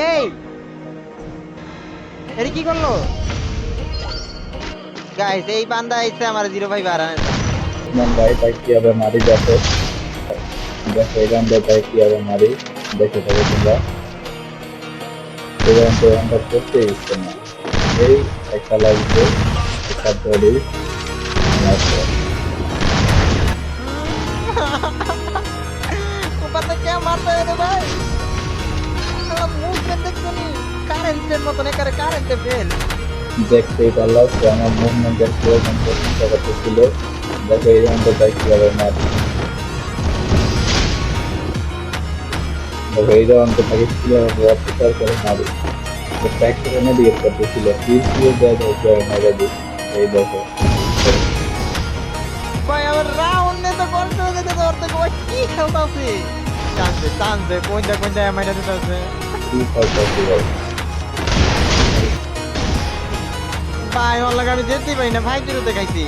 এই এর কি করলো গাইস? এই বান্দা আইছে আমার 05 হারানোর জন্য। মান ভাই তাই কিভাবে মারি দেখো, দেখো এই রাউন্ডে তাই কিভাবে মারি দেখে থাকো তোমরা। এই রাউন্ডে আমরা করতে ইচ্ছে না, এই একটা লাগবে, একটা বডি মারতে। ऊपर से क्या मारता है रे भाई? साला मूवमेंट देखो नी, কারেন্টের মতন একারে কারেন্টে ফেল। দেখতেই পারলাম যে আমার মুভমেন্টের প্রয়োজন চিন্তা করতেছিল। দেখো এই রাউন্ডে তাই কিভাবে মারি, দেখো এই রাউন্ডে তাকে কিভাবে অত্যাচার করে মারি। ট্র্যাক্টর এনে দিয়ে করতেছিল, পিস দিয়ে দেয় কিভাবে মেরে দিই। এই দেখো ভাই আমার রাউন্ড নে তো কষ্ট হয়ে যেতে ধরতে ভাই কি খেলতাছে। টানছে টানছে কোনটা কোনটা এমআইটা দিতেছে। কি করতেছি ভাই। ভাই ওর লাগে আমি যেতেই পারি না, ভাই জিরোতে খাইছি।